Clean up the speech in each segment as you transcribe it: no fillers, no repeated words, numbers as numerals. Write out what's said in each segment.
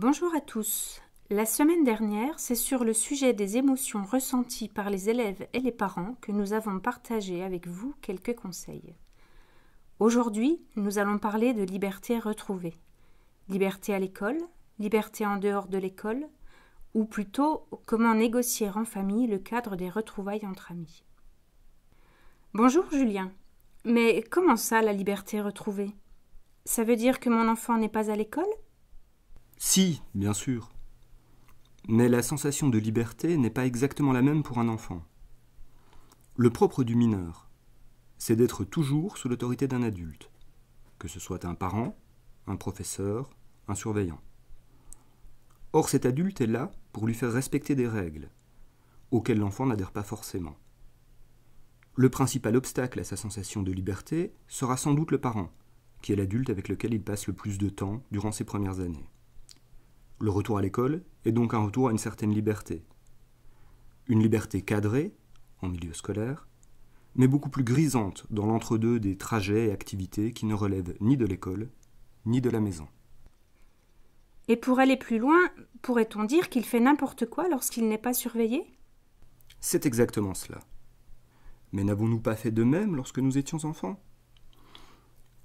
Bonjour à tous. La semaine dernière, c'est sur le sujet des émotions ressenties par les élèves et les parents que nous avons partagé avec vous quelques conseils. Aujourd'hui, nous allons parler de liberté retrouvée. Liberté à l'école, liberté en dehors de l'école, ou plutôt comment négocier en famille le cadre des retrouvailles entre amis. Bonjour Julien. Mais comment ça, la liberté retrouvée? Ça veut dire que mon enfant n'est pas à l'école? Si, bien sûr. Mais la sensation de liberté n'est pas exactement la même pour un enfant. Le propre du mineur, c'est d'être toujours sous l'autorité d'un adulte, que ce soit un parent, un professeur, un surveillant. Or, cet adulte est là pour lui faire respecter des règles, auxquelles l'enfant n'adhère pas forcément. Le principal obstacle à sa sensation de liberté sera sans doute le parent, qui est l'adulte avec lequel il passe le plus de temps durant ses premières années. Le retour à l'école est donc un retour à une certaine liberté. Une liberté cadrée, en milieu scolaire, mais beaucoup plus grisante dans l'entre-deux des trajets et activités qui ne relèvent ni de l'école, ni de la maison. Et pour aller plus loin, pourrait-on dire qu'il fait n'importe quoi lorsqu'il n'est pas surveillé? C'est exactement cela. Mais n'avons-nous pas fait de même lorsque nous étions enfants?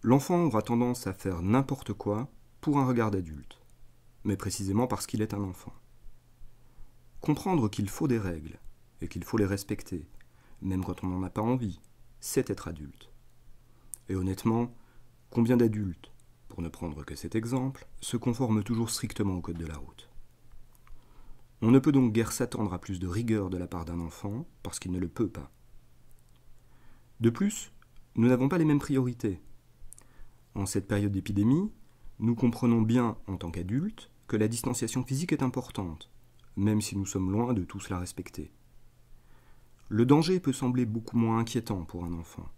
L'enfant aura tendance à faire n'importe quoi pour un regard d'adulte, mais précisément parce qu'il est un enfant. Comprendre qu'il faut des règles, et qu'il faut les respecter, même quand on n'en a pas envie, c'est être adulte. Et honnêtement, combien d'adultes, pour ne prendre que cet exemple, se conforment toujours strictement au code de la route? On ne peut donc guère s'attendre à plus de rigueur de la part d'un enfant, parce qu'il ne le peut pas. De plus, nous n'avons pas les mêmes priorités. En cette période d'épidémie, nous comprenons bien, en tant qu'adultes, que la distanciation physique est importante, même si nous sommes loin de tous la respecter. Le danger peut sembler beaucoup moins inquiétant pour un enfant.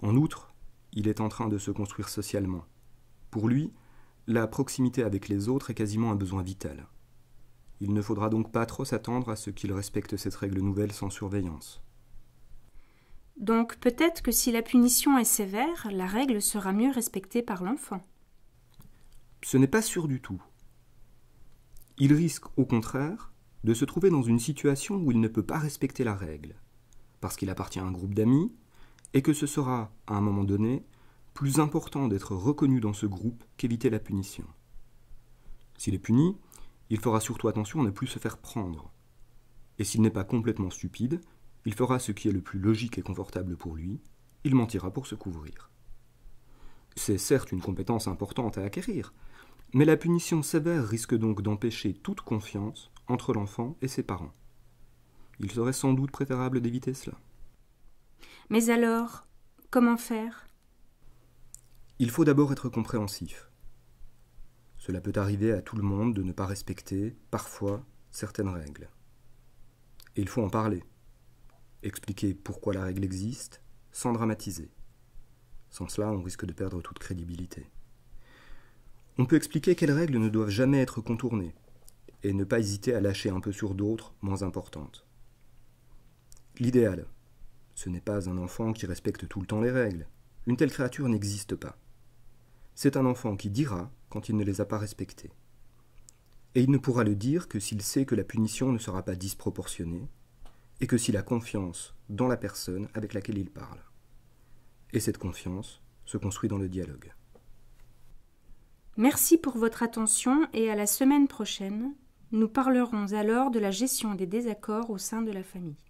En outre, il est en train de se construire socialement. Pour lui, la proximité avec les autres est quasiment un besoin vital. Il ne faudra donc pas trop s'attendre à ce qu'il respecte cette règle nouvelle sans surveillance. Donc peut-être que si la punition est sévère, la règle sera mieux respectée par l'enfant. Ce n'est pas sûr du tout. Il risque, au contraire, de se trouver dans une situation où il ne peut pas respecter la règle, parce qu'il appartient à un groupe d'amis, et que ce sera, à un moment donné, plus important d'être reconnu dans ce groupe qu'éviter la punition. S'il est puni, il fera surtout attention à ne plus se faire prendre. Et s'il n'est pas complètement stupide, il fera ce qui est le plus logique et confortable pour lui, il mentira pour se couvrir. C'est certes une compétence importante à acquérir, mais la punition sévère risque donc d'empêcher toute confiance entre l'enfant et ses parents. Il serait sans doute préférable d'éviter cela. Mais alors, comment faire? Il faut d'abord être compréhensif. Cela peut arriver à tout le monde de ne pas respecter, parfois, certaines règles. Et il faut en parler. Expliquer pourquoi la règle existe, sans dramatiser. Sans cela, on risque de perdre toute crédibilité. On peut expliquer quelles règles ne doivent jamais être contournées, et ne pas hésiter à lâcher un peu sur d'autres, moins importantes. L'idéal, ce n'est pas un enfant qui respecte tout le temps les règles. Une telle créature n'existe pas. C'est un enfant qui dira quand il ne les a pas respectées. Et il ne pourra le dire que s'il sait que la punition ne sera pas disproportionnée, et que s'il a confiance dans la personne avec laquelle il parle. Et cette confiance se construit dans le dialogue. Merci pour votre attention et à la semaine prochaine. Nous parlerons alors de la gestion des désaccords au sein de la famille.